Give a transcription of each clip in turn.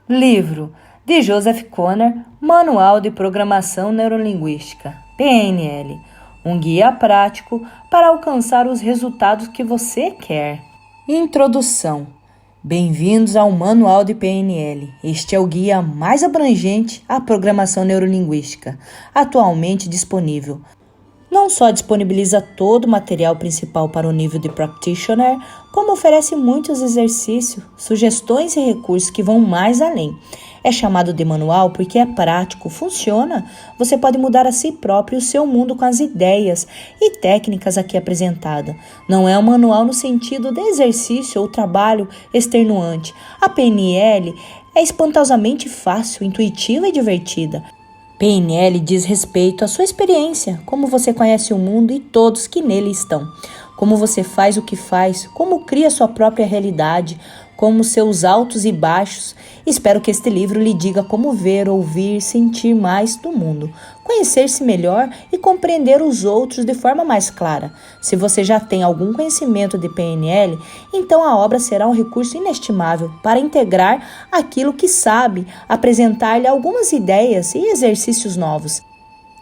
Livro de Joseph Conner, Manual de Programação Neurolinguística, PNL, um guia prático para alcançar os resultados que você quer. Introdução. Bem-vindos ao Manual de PNL. Este é o guia mais abrangente à programação neurolinguística, atualmente disponível. Não só disponibiliza todo o material principal para o nível de practitioner, como oferece muitos exercícios, sugestões e recursos que vão mais além. É chamado de manual porque é prático, funciona. Você pode mudar a si próprio e o seu mundo com as ideias e técnicas aqui apresentadas. Não é um manual no sentido de exercício ou trabalho extenuante. A PNL é espantosamente fácil, intuitiva e divertida. PNL diz respeito à sua experiência, como você conhece o mundo e todos que nele estão, como você faz o que faz, como cria sua própria realidade, como seus altos e baixos. Espero que este livro lhe diga como ver, ouvir, sentir mais do mundo, conhecer-se melhor e compreender os outros de forma mais clara. Se você já tem algum conhecimento de PNL, então a obra será um recurso inestimável para integrar aquilo que sabe, apresentar-lhe algumas ideias e exercícios novos.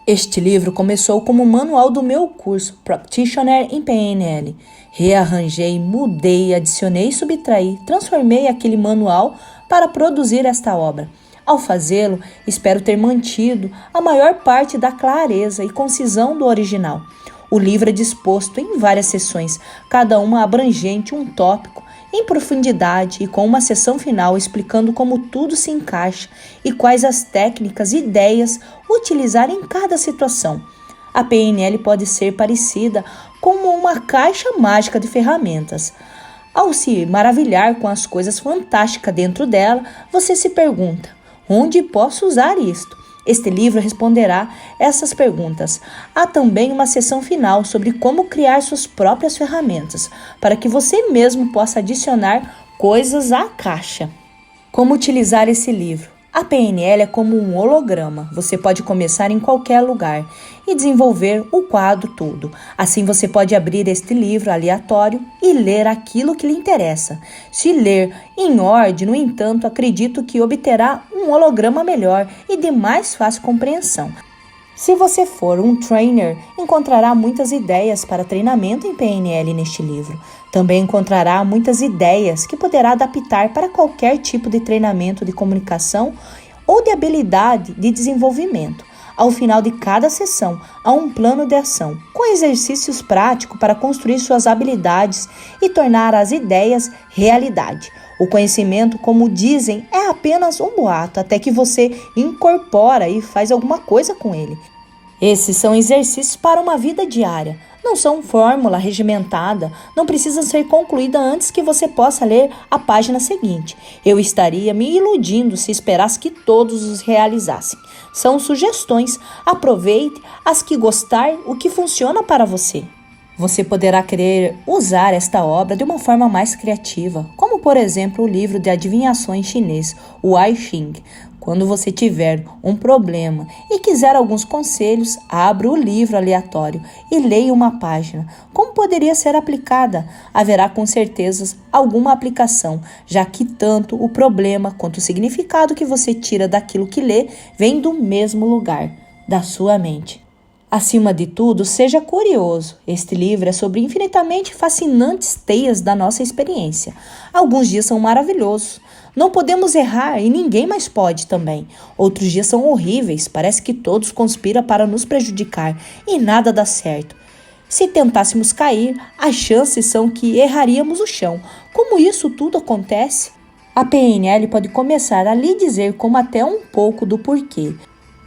Este livro começou como manual do meu curso Practitioner em PNL. Rearranjei, mudei, adicionei, subtraí, transformei aquele manual para produzir esta obra. Ao fazê-lo, espero ter mantido a maior parte da clareza e concisão do original. O livro é disposto em várias seções, cada uma abrangente um tópico em profundidade e com uma seção final explicando como tudo se encaixa e quais as técnicas e ideias utilizar em cada situação. A PNL pode ser parecida como uma caixa mágica de ferramentas. Ao se maravilhar com as coisas fantásticas dentro dela, você se pergunta: onde posso usar isto? Este livro responderá essas perguntas. Há também uma seção final sobre como criar suas próprias ferramentas, para que você mesmo possa adicionar coisas à caixa. Como utilizar esse livro? A PNL é como um holograma. Você pode começar em qualquer lugar e desenvolver o quadro todo. Assim você pode abrir este livro aleatório e ler aquilo que lhe interessa. Se ler em ordem, no entanto, acredito que obterá um holograma melhor e de mais fácil compreensão. Se você for um trainer, encontrará muitas ideias para treinamento em PNL neste livro. Também encontrará muitas ideias que poderá adaptar para qualquer tipo de treinamento de comunicação ou de habilidade de desenvolvimento. Ao final de cada sessão, há um plano de ação, com exercícios práticos para construir suas habilidades e tornar as ideias realidade. O conhecimento, como dizem, é apenas um boato, até que você incorpora e faz alguma coisa com ele. Esses são exercícios para uma vida diária. Não são fórmula regimentada, não precisam ser concluída antes que você possa ler a página seguinte. Eu estaria me iludindo se esperasse que todos os realizassem. São sugestões, aproveite as que gostar, o que funciona para você. Você poderá querer usar esta obra de uma forma mais criativa, como por exemplo o livro de adivinhações chinês, o I Ching. Quando você tiver um problema e quiser alguns conselhos, abra o livro aleatório e leia uma página. Como poderia ser aplicada? Haverá com certeza alguma aplicação, já que tanto o problema quanto o significado que você tira daquilo que lê vem do mesmo lugar, da sua mente. Acima de tudo, seja curioso. Este livro é sobre infinitamente fascinantes teias da nossa experiência. Alguns dias são maravilhosos. Não podemos errar e ninguém mais pode também. Outros dias são horríveis. Parece que todos conspiram para nos prejudicar e nada dá certo. Se tentássemos cair, as chances são que erraríamos o chão. Como isso tudo acontece? A PNL pode começar a lhe dizer como até um pouco do porquê.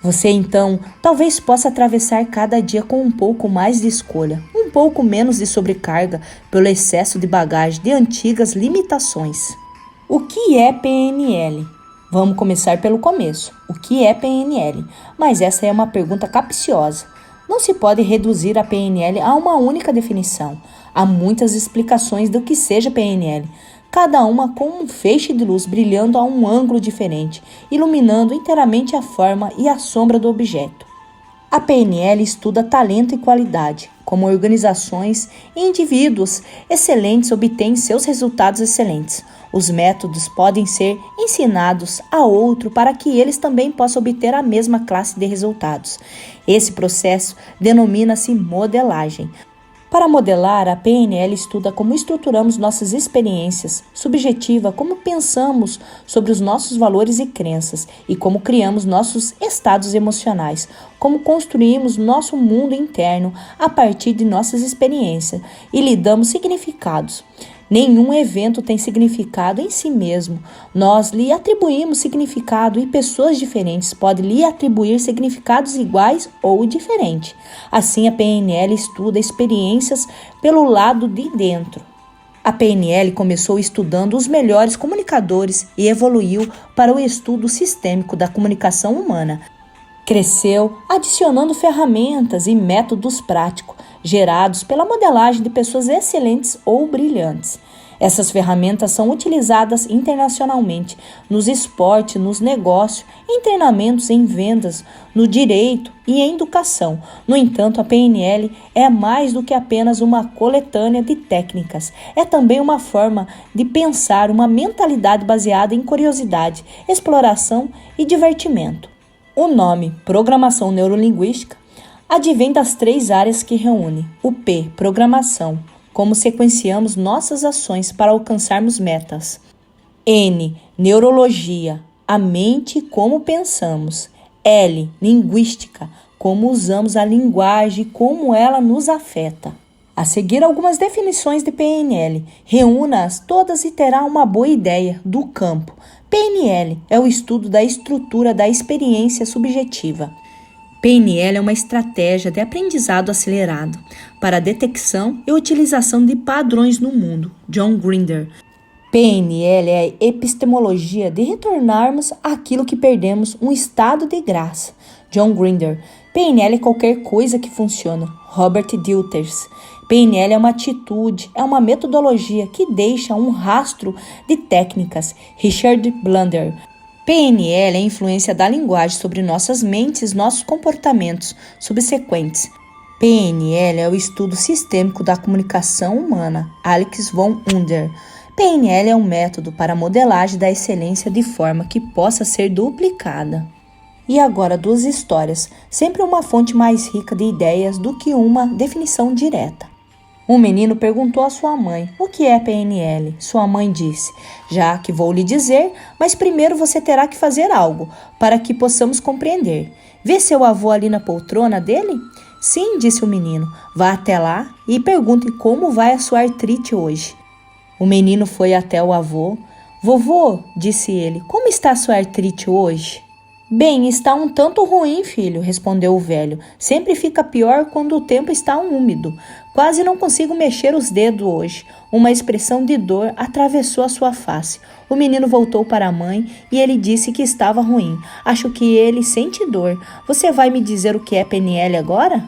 Você, então, talvez possa atravessar cada dia com um pouco mais de escolha, um pouco menos de sobrecarga pelo excesso de bagagem de antigas limitações. O que é PNL? Vamos começar pelo começo. O que é PNL? Mas essa é uma pergunta capciosa. Não se pode reduzir a PNL a uma única definição. Há muitas explicações do que seja PNL. Cada uma com um feixe de luz brilhando a um ângulo diferente, iluminando inteiramente a forma e a sombra do objeto. A PNL estuda talento e qualidade, como organizações e indivíduos excelentes obtêm seus resultados excelentes. Os métodos podem ser ensinados a outro para que eles também possam obter a mesma classe de resultados. Esse processo denomina-se modelagem. Para modelar, a PNL estuda como estruturamos nossas experiências, subjetiva, como pensamos sobre os nossos valores e crenças, e como criamos nossos estados emocionais, como construímos nosso mundo interno a partir de nossas experiências e lhe damos significados. Nenhum evento tem significado em si mesmo. Nós lhe atribuímos significado e pessoas diferentes podem lhe atribuir significados iguais ou diferentes. Assim, a PNL estuda experiências pelo lado de dentro. A PNL começou estudando os melhores comunicadores e evoluiu para o estudo sistêmico da comunicação humana. Cresceu adicionando ferramentas e métodos práticos, gerados pela modelagem de pessoas excelentes ou brilhantes. Essas ferramentas são utilizadas internacionalmente nos esportes, nos negócios, em treinamentos, em vendas, no direito e em educação. No entanto, a PNL é mais do que apenas uma coletânea de técnicas. É também uma forma de pensar, uma mentalidade baseada em curiosidade, exploração e divertimento. O nome Programação Neurolinguística advém das 3 áreas que reúne. O P, programação, como sequenciamos nossas ações para alcançarmos metas. N, neurologia, a mente e como pensamos. L, linguística, como usamos a linguagem e como ela nos afeta. A seguir, algumas definições de PNL. Reúna-as todas e terá uma boa ideia do campo. PNL é o estudo da estrutura da experiência subjetiva. PNL é uma estratégia de aprendizado acelerado para a detecção e utilização de padrões no mundo. John Grinder. PNL é a epistemologia de retornarmos àquilo que perdemos, um estado de graça. John Grinder. PNL é qualquer coisa que funciona. Robert Dilthers. PNL é uma atitude, é uma metodologia que deixa um rastro de técnicas. Richard Blunder. PNL é a influência da linguagem sobre nossas mentes, nossos comportamentos subsequentes. PNL é o estudo sistêmico da comunicação humana. Alex von Under. PNL é um método para a modelagem da excelência de forma que possa ser duplicada. E agora 2 histórias, sempre uma fonte mais rica de ideias do que uma definição direta. Um menino perguntou à sua mãe, o que é PNL? Sua mãe disse, já que vou lhe dizer, mas primeiro você terá que fazer algo, para que possamos compreender. Vê seu avô ali na poltrona dele? Sim, disse o menino, vá até lá e pergunte como vai a sua artrite hoje. O menino foi até o avô. Vovô, disse ele, como está a sua artrite hoje? Bem, está um tanto ruim, filho, respondeu o velho. Sempre fica pior quando o tempo está úmido. Quase não consigo mexer os dedos hoje. Uma expressão de dor atravessou a sua face. O menino voltou para a mãe e ele disse que estava ruim. Acho que ele sente dor. Você vai me dizer o que é PNL agora?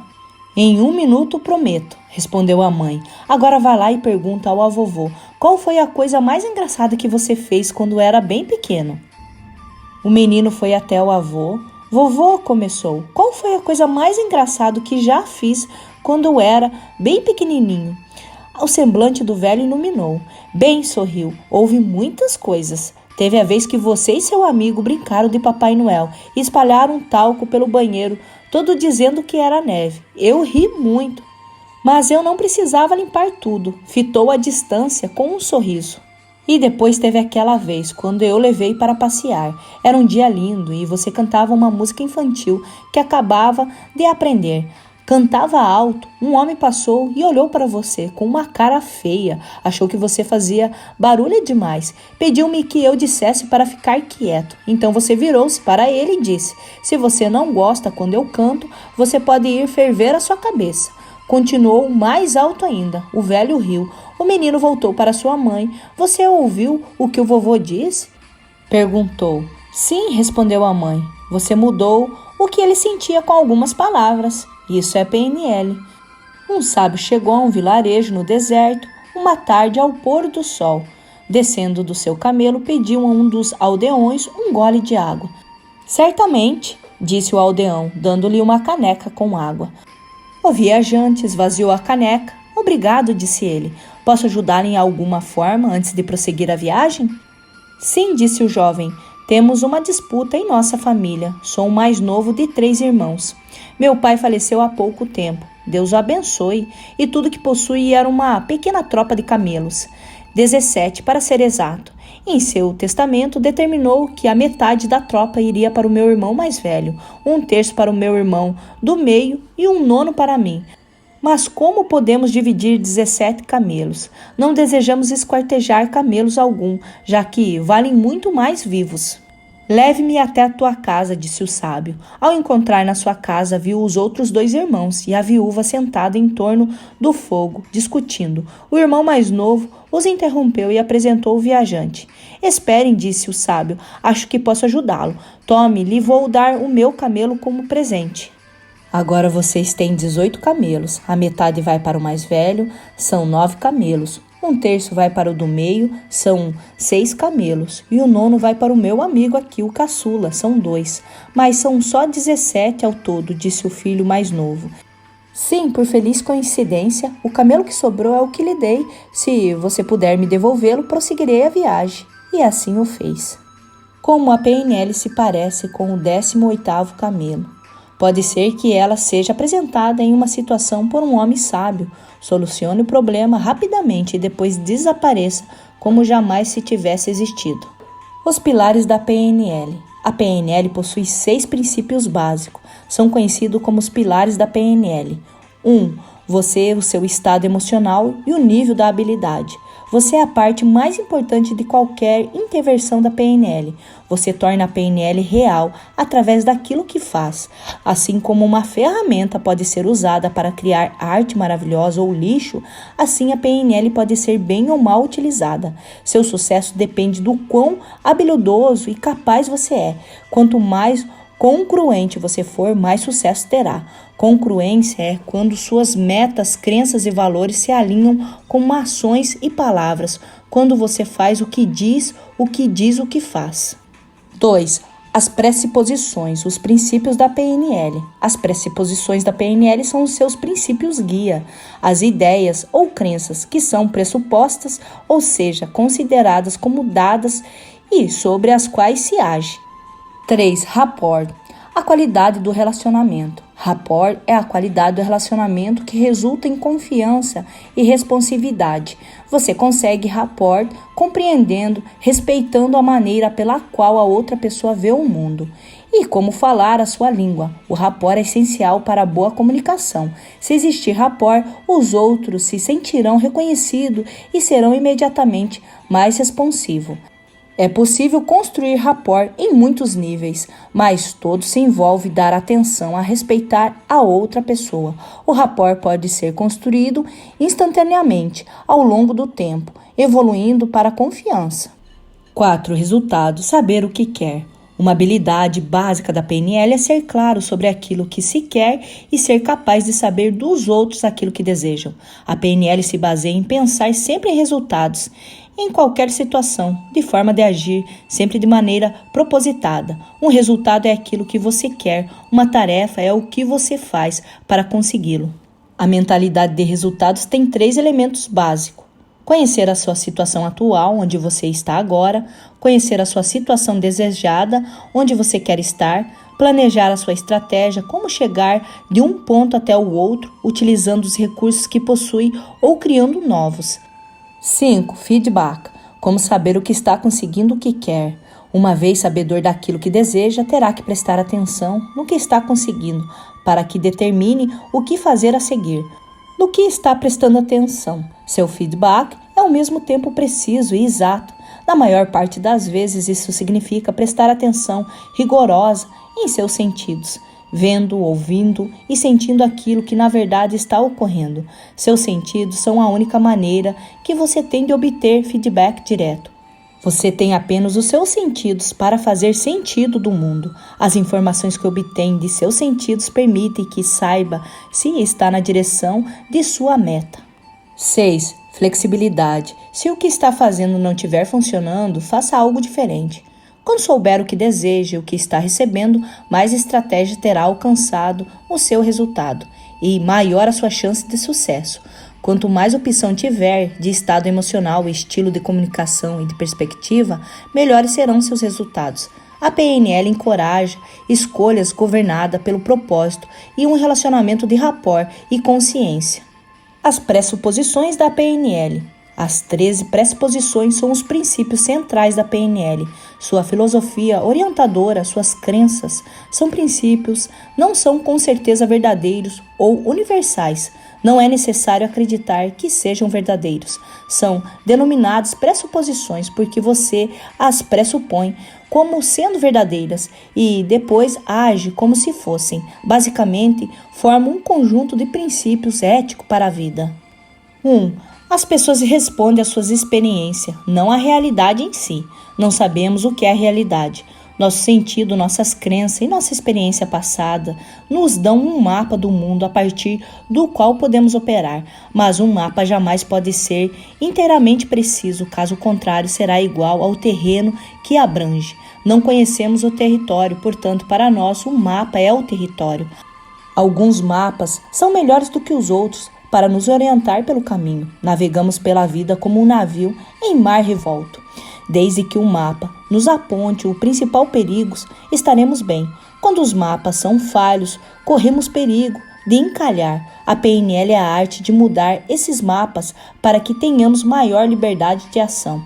Em 1 minuto, prometo, respondeu a mãe. Agora vá lá e pergunta ao avô, qual foi a coisa mais engraçada que você fez quando era bem pequeno? O menino foi até o avô. Vovô, começou, qual foi a coisa mais engraçada que já fiz quando eu era bem pequenininho? O semblante do velho iluminou. Bem, sorriu, houve muitas coisas. Teve a vez que você e seu amigo brincaram de Papai Noel e espalharam talco pelo banheiro, todo dizendo que era neve. Eu ri muito, mas eu não precisava limpar tudo. Fitou à distância com um sorriso. E depois teve aquela vez, quando eu levei para passear. Era um dia lindo e você cantava uma música infantil que acabava de aprender. Cantava alto, um homem passou e olhou para você com uma cara feia. Achou que você fazia barulho demais. Pediu-me que eu dissesse para ficar quieto. Então você virou-se para ele e disse, se você não gosta quando eu canto, você pode ir ferver a sua cabeça. Continuou mais alto ainda. O velho riu. O menino voltou para sua mãe. Você ouviu o que o vovô disse? Perguntou. Sim, respondeu a mãe. Você mudou o que ele sentia com algumas palavras. Isso é PNL. Um sábio chegou a um vilarejo no deserto, uma tarde ao pôr do sol. Descendo do seu camelo, pediu a um dos aldeões um gole de água. Certamente, disse o aldeão, dando-lhe uma caneca com água. O viajante esvaziou a caneca. Obrigado, disse ele. Posso ajudar em alguma forma antes de prosseguir a viagem? Sim, disse o jovem. Temos uma disputa em nossa família. Sou o mais novo de 3 irmãos. Meu pai faleceu há pouco tempo. Deus o abençoe. E tudo que possui era uma pequena tropa de camelos. 17, para ser exato. Em seu testamento, determinou que a metade da tropa iria para o meu irmão mais velho, 1/3 para o meu irmão do meio e 1/9 para mim. Mas como podemos dividir 17 camelos? Não desejamos esquartejar camelos algum, já que valem muito mais vivos. Leve-me até a tua casa, disse o sábio. Ao encontrar na sua casa, viu os outros 2 irmãos e a viúva sentada em torno do fogo, discutindo. O irmão mais novo os interrompeu e apresentou o viajante. Esperem, disse o sábio, acho que posso ajudá-lo. Tome, lhe vou dar o meu camelo como presente. Agora vocês têm 18 camelos, a metade vai para o mais velho, são 9 camelos. 1/3 vai para o do meio, são 6 camelos. E o 9º vai para o meu amigo aqui, o caçula, são 2. Mas são só 17 ao todo, disse o filho mais novo. Sim, por feliz coincidência, o camelo que sobrou é o que lhe dei. Se você puder me devolvê-lo, prosseguirei a viagem. E assim o fez. Como a PNL se parece com o 18º camelo? Pode ser que ela seja apresentada em uma situação por um homem sábio, solucione o problema rapidamente e depois desapareça como jamais se tivesse existido. Os pilares da PNL. A PNL possui 6 princípios básicos, são conhecidos como os pilares da PNL. 1. Você, o seu estado emocional e o nível da habilidade. Você é a parte mais importante de qualquer intervenção da PNL. Você torna a PNL real através daquilo que faz. Assim como uma ferramenta pode ser usada para criar arte maravilhosa ou lixo, assim a PNL pode ser bem ou mal utilizada. Seu sucesso depende do quão habilidoso e capaz você é. Quanto mais congruente você for, mais sucesso terá. Congruência é quando suas metas, crenças e valores se alinham com ações e palavras, quando você faz o que diz o que faz. 2. As pressuposições, os princípios da PNL. As pressuposições da PNL são os seus princípios guia, as ideias ou crenças que são pressupostas, ou seja, consideradas como dadas e sobre as quais se age. 3. Rapport. A qualidade do relacionamento. Rapport é a qualidade do relacionamento que resulta em confiança e responsividade. Você consegue rapport compreendendo, respeitando a maneira pela qual a outra pessoa vê o mundo e como falar a sua língua. O rapport é essencial para a boa comunicação. Se existir rapport, os outros se sentirão reconhecidos e serão imediatamente mais responsivos. É possível construir rapport em muitos níveis, mas todo se envolve dar atenção a respeitar a outra pessoa. O rapport pode ser construído instantaneamente, ao longo do tempo, evoluindo para a confiança. 4. Resultado: saber o que quer. Uma habilidade básica da PNL é ser claro sobre aquilo que se quer e ser capaz de saber dos outros aquilo que desejam. A PNL se baseia em pensar sempre em resultados, em qualquer situação, de forma de agir, sempre de maneira propositada. Um resultado é aquilo que você quer, uma tarefa é o que você faz para consegui-lo. A mentalidade de resultados tem 3 elementos básicos. Conhecer a sua situação atual, onde você está agora, conhecer a sua situação desejada, onde você quer estar, planejar a sua estratégia, como chegar de um ponto até o outro, utilizando os recursos que possui ou criando novos. 5. Feedback. Como saber o que está conseguindo o que quer. Uma vez sabedor daquilo que deseja, terá que prestar atenção no que está conseguindo, para que determine o que fazer a seguir. No que está prestando atenção. Seu feedback é ao mesmo tempo preciso e exato. Na maior parte das vezes, isso significa prestar atenção rigorosa em seus sentidos, vendo, ouvindo e sentindo aquilo que na verdade está ocorrendo. Seus sentidos são a única maneira que você tem de obter feedback direto. Você tem apenas os seus sentidos para fazer sentido do mundo. As informações que obtém de seus sentidos permitem que saiba se está na direção de sua meta. 6. Flexibilidade. Se o que está fazendo não estiver funcionando, faça algo diferente. Quando souber o que deseja e o que está recebendo, mais estratégia terá alcançado o seu resultado e maior a sua chance de sucesso. Quanto mais opção tiver de estado emocional, estilo de comunicação e de perspectiva, melhores serão seus resultados. A PNL encoraja escolhas governadas pelo propósito e um relacionamento de rapport e consciência. As pressuposições da PNL. As 13 pressuposições são os princípios centrais da PNL. Sua filosofia orientadora, suas crenças, são princípios, não são com certeza verdadeiros ou universais. Não é necessário acreditar que sejam verdadeiros. São denominadas pressuposições porque você as pressupõe como sendo verdadeiras e depois age como se fossem. Basicamente, formam um conjunto de princípios éticos para a vida. 1. As pessoas respondem às suas experiências, não à realidade em si. Não sabemos o que é a realidade. Nosso sentido, nossas crenças e nossa experiência passada nos dão um mapa do mundo a partir do qual podemos operar, mas um mapa jamais pode ser inteiramente preciso, caso contrário será igual ao terreno que abrange. Não conhecemos o território, portanto, para nós o mapa é o território. Alguns mapas são melhores do que os outros para nos orientar pelo caminho. Navegamos pela vida como um navio em mar revolto. Desde que o mapa nos aponte o principal perigo, estaremos bem. Quando os mapas são falhos, corremos perigo de encalhar. A PNL é a arte de mudar esses mapas para que tenhamos maior liberdade de ação.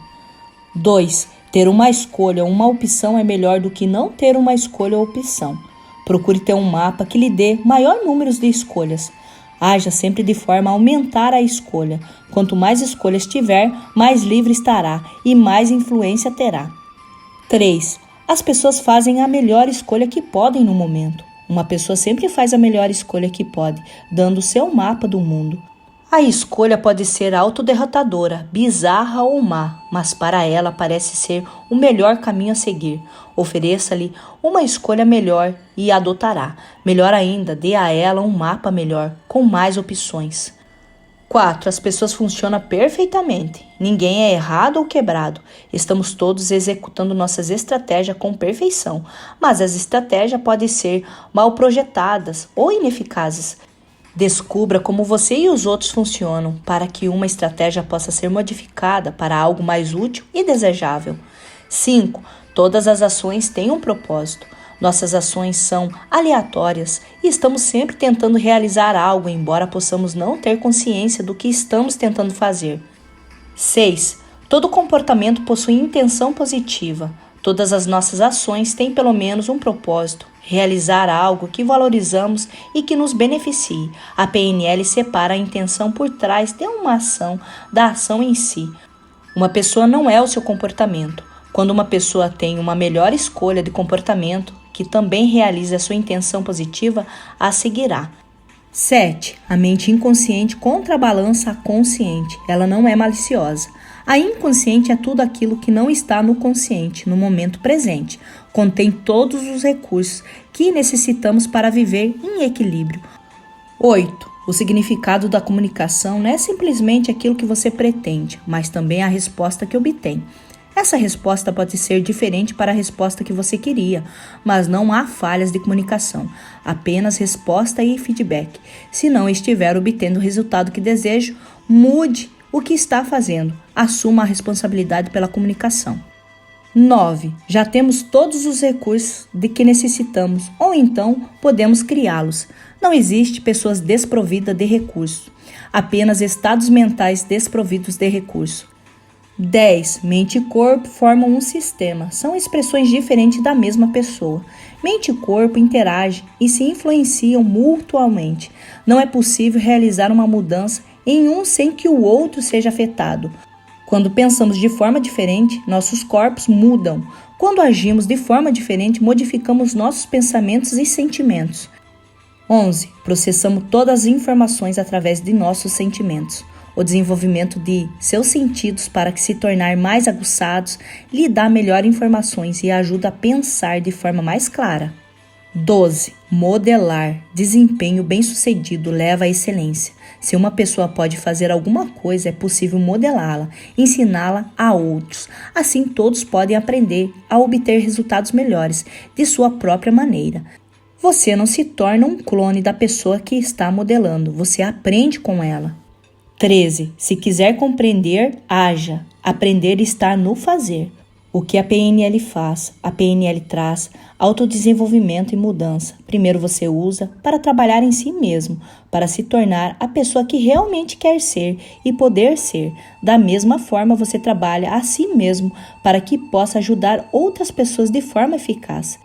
2. Ter uma escolha, uma opção é melhor do que não ter uma escolha ou opção. Procure ter um mapa que lhe dê maior número de escolhas. Haja sempre de forma a aumentar a escolha. Quanto mais escolhas tiver, mais livre estará e mais influência terá. 3. As pessoas fazem a melhor escolha que podem no momento. Uma pessoa sempre faz a melhor escolha que pode, dando o seu mapa do mundo. A escolha pode ser autoderrotadora, bizarra ou má, mas para ela parece ser o melhor caminho a seguir. Ofereça-lhe uma escolha melhor e a adotará. Melhor ainda, dê a ela um mapa melhor, com mais opções. 4. As pessoas funcionam perfeitamente. Ninguém é errado ou quebrado. Estamos todos executando nossas estratégias com perfeição, mas as estratégias podem ser mal projetadas ou ineficazes. Descubra como você e os outros funcionam para que uma estratégia possa ser modificada para algo mais útil e desejável. 5. Todas as ações têm um propósito. Nossas ações são aleatórias e estamos sempre tentando realizar algo, embora possamos não ter consciência do que estamos tentando fazer. 6. Todo comportamento possui intenção positiva. Todas as nossas ações têm pelo menos um propósito, realizar algo que valorizamos e que nos beneficie. A PNL separa a intenção por trás de uma ação da ação em si. Uma pessoa não é o seu comportamento. Quando uma pessoa tem uma melhor escolha de comportamento, que também realiza a sua intenção positiva, a seguirá. 7. A mente inconsciente contrabalança a consciente. Ela não é maliciosa. A inconsciente é tudo aquilo que não está no consciente, no momento presente. Contém todos os recursos que necessitamos para viver em equilíbrio. 8. O significado da comunicação não é simplesmente aquilo que você pretende, mas também a resposta que obtém. Essa resposta pode ser diferente para a resposta que você queria, mas não há falhas de comunicação, apenas resposta e feedback. Se não estiver obtendo o resultado que desejo, mude o que está fazendo, assuma a responsabilidade pela comunicação. 9. Já temos todos os recursos de que necessitamos, ou então podemos criá-los. Não existe pessoas desprovidas de recursos, apenas estados mentais desprovidos de recursos. 10. Mente e corpo formam um sistema. São expressões diferentes da mesma pessoa. Mente e corpo interagem e se influenciam mutuamente. Não é possível realizar uma mudança em um sem que o outro seja afetado. Quando pensamos de forma diferente, nossos corpos mudam. Quando agimos de forma diferente, modificamos nossos pensamentos e sentimentos. 11. Processamos todas as informações através de nossos sentimentos. O desenvolvimento de seus sentidos para que se tornar mais aguçados lhe dá melhor informações e ajuda a pensar de forma mais clara. 12. Modelar. Desempenho bem-sucedido leva à excelência. Se uma pessoa pode fazer alguma coisa, é possível modelá-la, ensiná-la a outros. Assim, todos podem aprender a obter resultados melhores de sua própria maneira. Você não se torna um clone da pessoa que está modelando, você aprende com ela. 13. Se quiser compreender, haja. Aprender está no fazer. O que a PNL faz? A PNL traz autodesenvolvimento e mudança. Primeiro você usa para trabalhar em si mesmo, para se tornar a pessoa que realmente quer ser e poder ser. Da mesma forma, você trabalha a si mesmo para que possa ajudar outras pessoas de forma eficaz.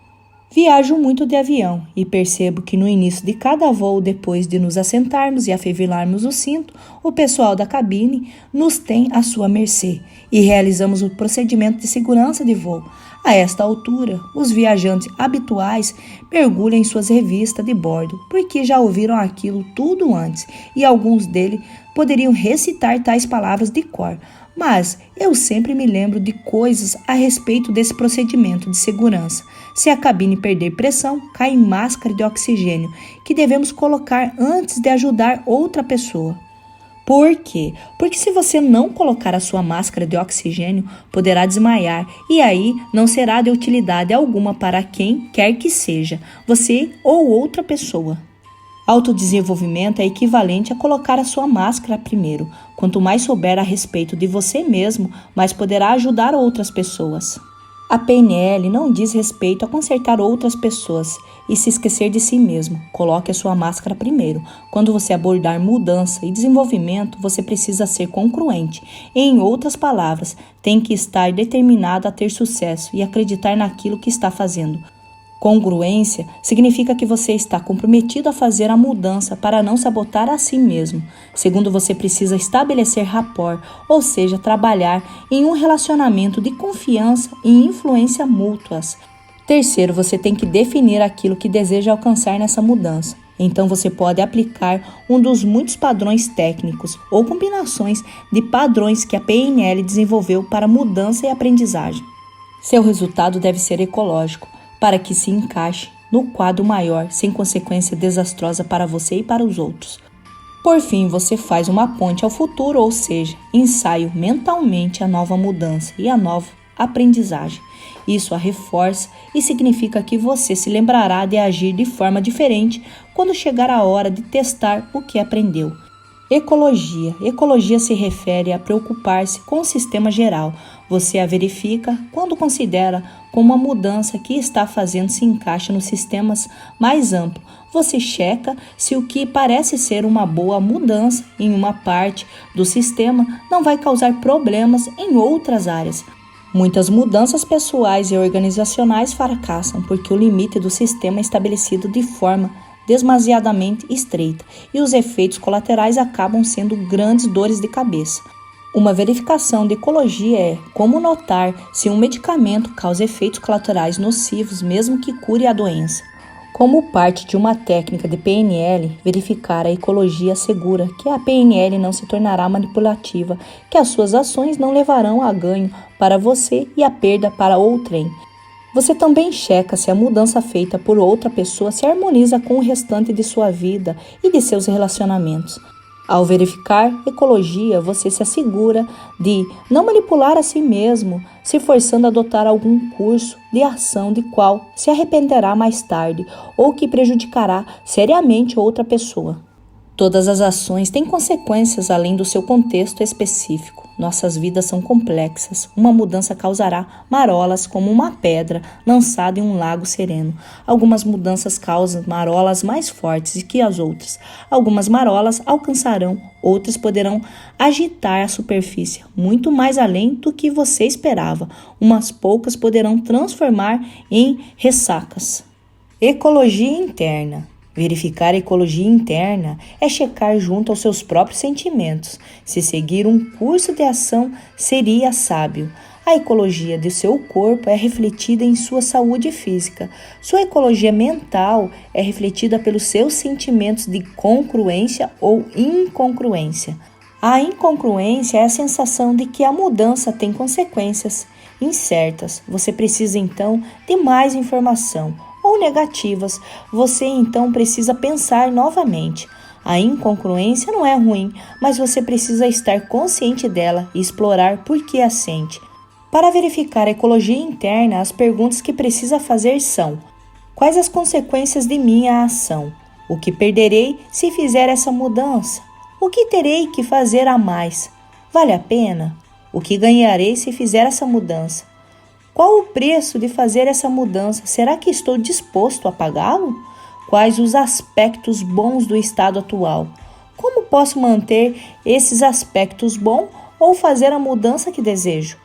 Viajo muito de avião e percebo que no início de cada voo, depois de nos assentarmos e afivelarmos o cinto, o pessoal da cabine nos tem à sua mercê e realizamos o procedimento de segurança de voo. A esta altura, os viajantes habituais mergulham em suas revistas de bordo, porque já ouviram aquilo tudo antes e alguns deles poderiam recitar tais palavras de cor. Mas eu sempre me lembro de coisas a respeito desse procedimento de segurança. Se a cabine perder pressão, cai máscara de oxigênio, que devemos colocar antes de ajudar outra pessoa. Por quê? Porque se você não colocar a sua máscara de oxigênio, poderá desmaiar e aí não será de utilidade alguma para quem quer que seja, você ou outra pessoa. Autodesenvolvimento é equivalente a colocar a sua máscara primeiro. Quanto mais souber a respeito de você mesmo, mais poderá ajudar outras pessoas. A PNL não diz respeito a consertar outras pessoas e se esquecer de si mesmo. Coloque a sua máscara primeiro. Quando você abordar mudança e desenvolvimento, você precisa ser congruente. Em outras palavras, tem que estar determinado a ter sucesso e acreditar naquilo que está fazendo. Congruência significa que você está comprometido a fazer a mudança para não sabotar a si mesmo. Segundo, você precisa estabelecer rapport, ou seja, trabalhar em um relacionamento de confiança e influência mútuas. Terceiro, você tem que definir aquilo que deseja alcançar nessa mudança. Então você pode aplicar um dos muitos padrões técnicos ou combinações de padrões que a PNL desenvolveu para mudança e aprendizagem. Seu resultado deve ser ecológico, para que se encaixe no quadro maior, sem consequência desastrosa para você e para os outros. Por fim, você faz uma ponte ao futuro, ou seja, ensaio mentalmente a nova mudança e a nova aprendizagem. Isso a reforça e significa que você se lembrará de agir de forma diferente quando chegar a hora de testar o que aprendeu. Ecologia. Ecologia se refere a preocupar-se com o sistema geral. Você a verifica quando considera como a mudança que está fazendo se encaixa nos sistemas mais amplos. Você checa se o que parece ser uma boa mudança em uma parte do sistema não vai causar problemas em outras áreas. Muitas mudanças pessoais e organizacionais fracassam porque o limite do sistema é estabelecido de forma demasiadamente estreita e os efeitos colaterais acabam sendo grandes dores de cabeça. Uma verificação de ecologia é como notar se um medicamento causa efeitos colaterais nocivos mesmo que cure a doença. Como parte de uma técnica de PNL, verificar a ecologia assegura que a PNL não se tornará manipulativa, que as suas ações não levarão a ganho para você e a perda para outrem. Você também checa se a mudança feita por outra pessoa se harmoniza com o restante de sua vida e de seus relacionamentos. Ao verificar ecologia, você se assegura de não manipular a si mesmo, se forçando a adotar algum curso de ação de qual se arrependerá mais tarde ou que prejudicará seriamente outra pessoa. Todas as ações têm consequências além do seu contexto específico. Nossas vidas são complexas. Uma mudança causará marolas como uma pedra lançada em um lago sereno. Algumas mudanças causam marolas mais fortes que as outras. Algumas marolas alcançarão, outras poderão agitar a superfície muito mais além do que você esperava. Umas poucas poderão transformar em ressacas. Ecologia interna. Verificar a ecologia interna é checar junto aos seus próprios sentimentos. Se seguir um curso de ação seria sábio. A ecologia de seu corpo é refletida em sua saúde física. Sua ecologia mental é refletida pelos seus sentimentos de congruência ou incongruência. A incongruência é a sensação de que a mudança tem consequências incertas. Você precisa então de mais informação. ou negativas, você então precisa pensar novamente. A incongruência não é ruim, mas você precisa estar consciente dela e explorar por que a sente. Para verificar a ecologia interna, as perguntas que precisa fazer são: quais as consequências de minha ação? O que perderei se fizer essa mudança? O que terei que fazer a mais? Vale a pena? O que ganharei se fizer essa mudança? Qual o preço de fazer essa mudança? Será que estou disposto a pagá-lo? Quais os aspectos bons do estado atual? Como posso manter esses aspectos bons ou fazer a mudança que desejo?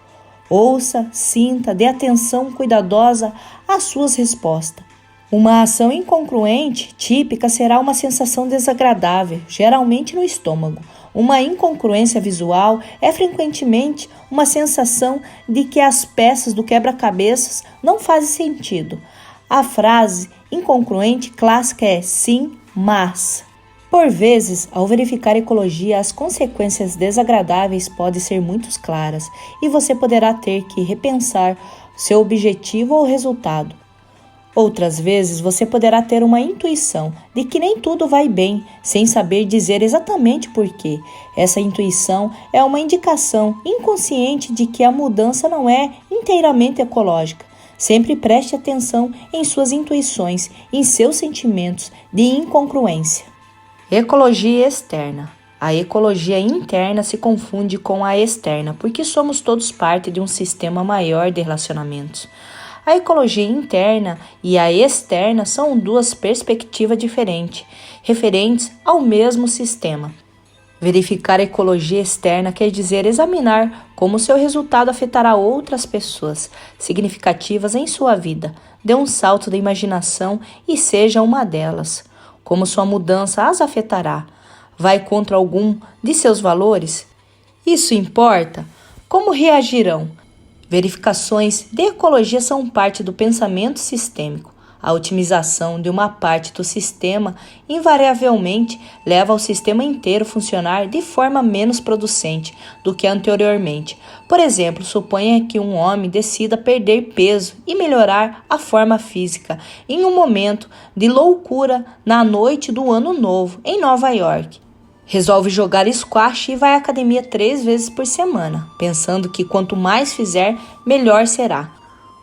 Ouça, sinta, dê atenção cuidadosa às suas respostas. Uma ação incongruente típica será uma sensação desagradável, geralmente no estômago. Uma incongruência visual é frequentemente uma sensação de que as peças do quebra-cabeças não fazem sentido. A frase incongruente clássica é sim, mas. Por vezes, ao verificar a ecologia, as consequências desagradáveis podem ser muito claras e você poderá ter que repensar seu objetivo ou resultado. Outras vezes, você poderá ter uma intuição de que nem tudo vai bem, sem saber dizer exatamente por quê. Essa intuição é uma indicação inconsciente de que a mudança não é inteiramente ecológica. Sempre preste atenção em suas intuições, em seus sentimentos de incongruência. Ecologia externa. A ecologia interna se confunde com a externa, porque somos todos parte de um sistema maior de relacionamentos. A ecologia interna e a externa são duas perspectivas diferentes, referentes ao mesmo sistema. Verificar a ecologia externa quer dizer examinar como seu resultado afetará outras pessoas significativas em sua vida. Dê um salto da imaginação e seja uma delas. Como sua mudança as afetará? Vai contra algum de seus valores? Isso importa? Como reagirão? Verificações de ecologia são parte do pensamento sistêmico. A otimização de uma parte do sistema invariavelmente leva ao sistema inteiro funcionar de forma menos producente do que anteriormente. Por exemplo, suponha que um homem decida perder peso e melhorar a forma física em um momento de loucura na noite do Ano Novo em Nova York. Resolve jogar squash e vai à academia 3 vezes por semana, pensando que quanto mais fizer, melhor será.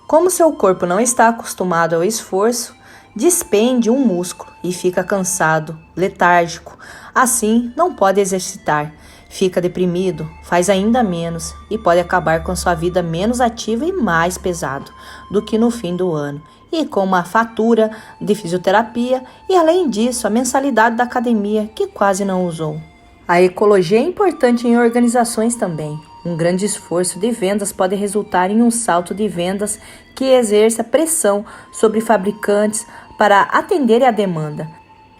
Como seu corpo não está acostumado ao esforço, despende um músculo e fica cansado, letárgico. Assim, não pode exercitar. Fica deprimido, faz ainda menos e pode acabar com sua vida menos ativa e mais pesado do que no fim do ano. E com uma fatura de fisioterapia e, além disso, a mensalidade da academia que quase não usou. A ecologia é importante em organizações também. Um grande esforço de vendas pode resultar em um salto de vendas que exerça pressão sobre fabricantes para atender à demanda.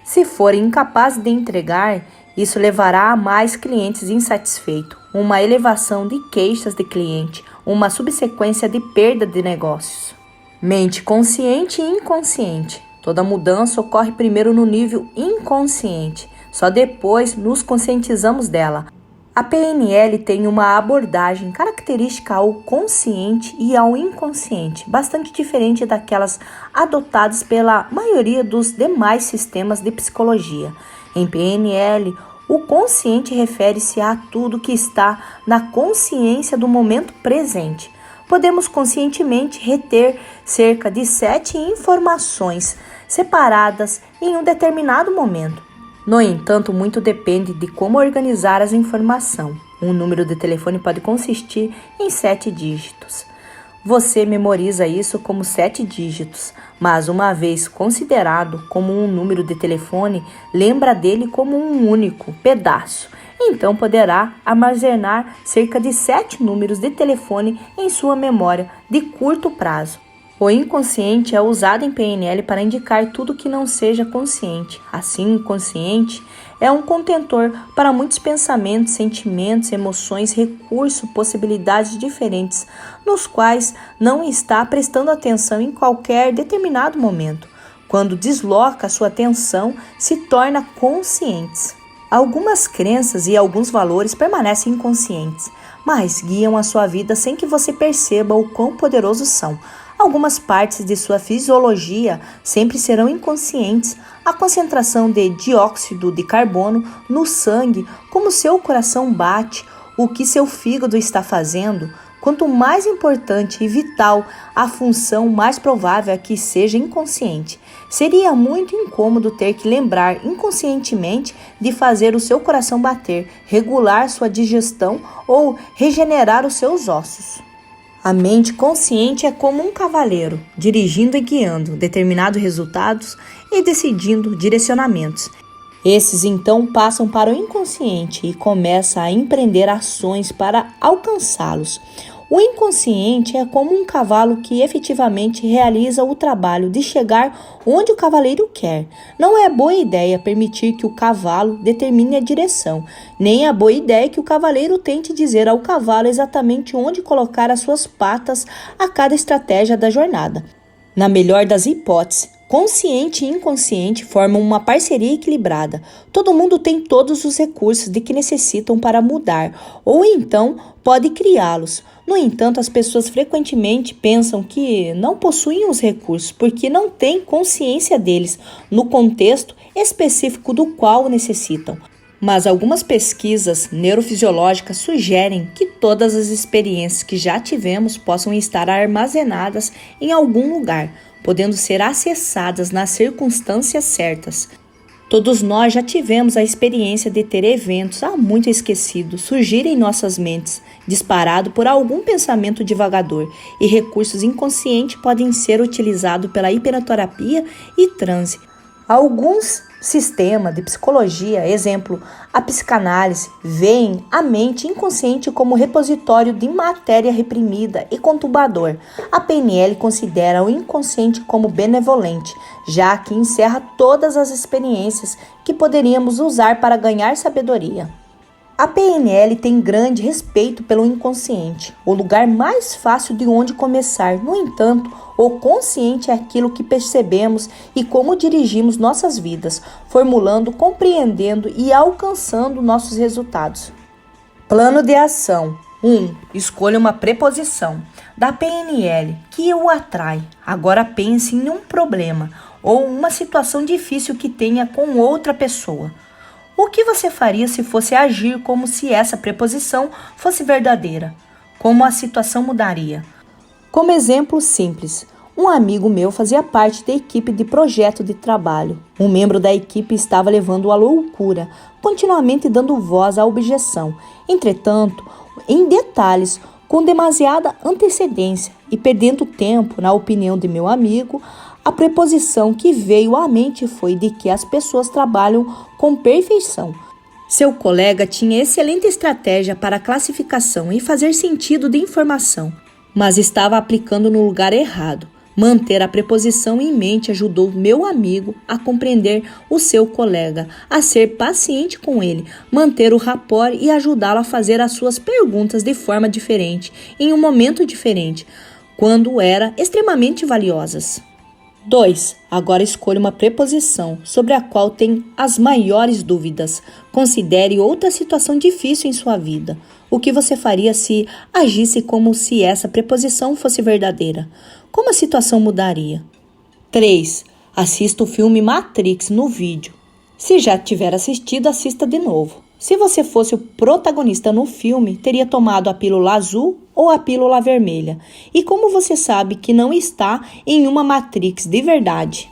Se forem incapazes de entregar, isso levará a mais clientes insatisfeitos, uma elevação de queixas de cliente, uma subsequência de perda de negócios. Mente consciente e inconsciente. Toda mudança ocorre primeiro no nível inconsciente, só depois nos conscientizamos dela. A PNL tem uma abordagem característica ao consciente e ao inconsciente, bastante diferente daquelas adotadas pela maioria dos demais sistemas de psicologia. Em PNL, o consciente refere-se a tudo que está na consciência do momento presente. Podemos conscientemente reter cerca de 7 informações separadas em um determinado momento. No entanto, muito depende de como organizar as informações. Um número de telefone pode consistir em 7 dígitos. Você memoriza isso como 7 dígitos, mas uma vez considerado como um número de telefone, lembra dele como um único pedaço. Então poderá armazenar cerca de 7 números de telefone em sua memória de curto prazo. O inconsciente é usado em PNL para indicar tudo que não seja consciente. Assim, o inconsciente é um contentor para muitos pensamentos, sentimentos, emoções, recursos, possibilidades diferentes, nos quais não está prestando atenção em qualquer determinado momento. Quando desloca sua atenção, se torna consciente. Algumas crenças e alguns valores permanecem inconscientes, mas guiam a sua vida sem que você perceba o quão poderosos são. Algumas partes de sua fisiologia sempre serão inconscientes. A concentração de dióxido de carbono no sangue, como seu coração bate, o que seu fígado está fazendo. Quanto mais importante e vital a função, mais provável é que seja inconsciente. Seria muito incômodo ter que lembrar inconscientemente de fazer o seu coração bater, regular sua digestão ou regenerar os seus ossos. A mente consciente é como um cavaleiro, dirigindo e guiando determinados resultados e decidindo direcionamentos. Esses então passam para o inconsciente e começa a empreender ações para alcançá-los. O inconsciente é como um cavalo que efetivamente realiza o trabalho de chegar onde o cavaleiro quer. Não é boa ideia permitir que o cavalo determine a direção, nem é boa ideia que o cavaleiro tente dizer ao cavalo exatamente onde colocar as suas patas a cada estratégia da jornada. Na melhor das hipóteses, consciente e inconsciente formam uma parceria equilibrada. Todo mundo tem todos os recursos de que necessitam para mudar, ou então pode criá-los. No entanto, as pessoas frequentemente pensam que não possuem os recursos porque não têm consciência deles no contexto específico do qual necessitam. Mas algumas pesquisas neurofisiológicas sugerem que todas as experiências que já tivemos possam estar armazenadas em algum lugar, podendo ser acessadas nas circunstâncias certas. Todos nós já tivemos a experiência de ter eventos há muito esquecidos surgir em nossas mentes, disparado por algum pensamento divagador, e recursos inconscientes podem ser utilizados pela hipnoterapia e transe. Alguns sistemas de psicologia, exemplo, a psicanálise, veem a mente inconsciente como repositório de matéria reprimida e conturbador. A PNL considera o inconsciente como benevolente, já que encerra todas as experiências que poderíamos usar para ganhar sabedoria. A PNL tem grande respeito pelo inconsciente, o lugar mais fácil de onde começar. No entanto, o consciente é aquilo que percebemos e como dirigimos nossas vidas, formulando, compreendendo e alcançando nossos resultados. Plano de ação. 1. Escolha uma preposição da PNL que o atrai. Agora pense em um problema ou uma situação difícil que tenha com outra pessoa. O que você faria se fosse agir como se essa preposição fosse verdadeira? Como a situação mudaria? Como exemplo simples, um amigo meu fazia parte da equipe de projeto de trabalho. Um membro da equipe estava levando à loucura, continuamente dando voz à objeção. Entretanto, em detalhes, com demasiada antecedência e perdendo tempo, na opinião de meu amigo, a preposição que veio à mente foi de que as pessoas trabalham com perfeição. Seu colega tinha excelente estratégia para a classificação e fazer sentido de informação, mas estava aplicando no lugar errado. Manter a preposição em mente ajudou meu amigo a compreender o seu colega, a ser paciente com ele, manter o rapport e ajudá-lo a fazer as suas perguntas de forma diferente, em um momento diferente, quando eram extremamente valiosas. 2. Agora escolha uma preposição sobre a qual tem as maiores dúvidas. Considere outra situação difícil em sua vida. O que você faria se agisse como se essa preposição fosse verdadeira? Como a situação mudaria? 3. Assista o filme Matrix no vídeo. Se já tiver assistido, assista de novo. Se você fosse o protagonista no filme, teria tomado a pílula azul ou a pílula vermelha? E como você sabe que não está em uma Matrix de verdade?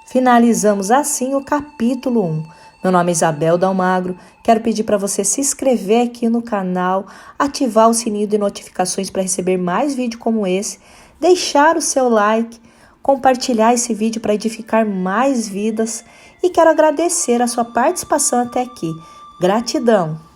Finalizamos assim o capítulo 1. Meu nome é Isabel Dalmagro. Quero pedir para você se inscrever aqui no canal, ativar o sininho de notificações para receber mais vídeos como esse, deixar o seu like, compartilhar esse vídeo para edificar mais vidas e quero agradecer a sua participação até aqui. Gratidão!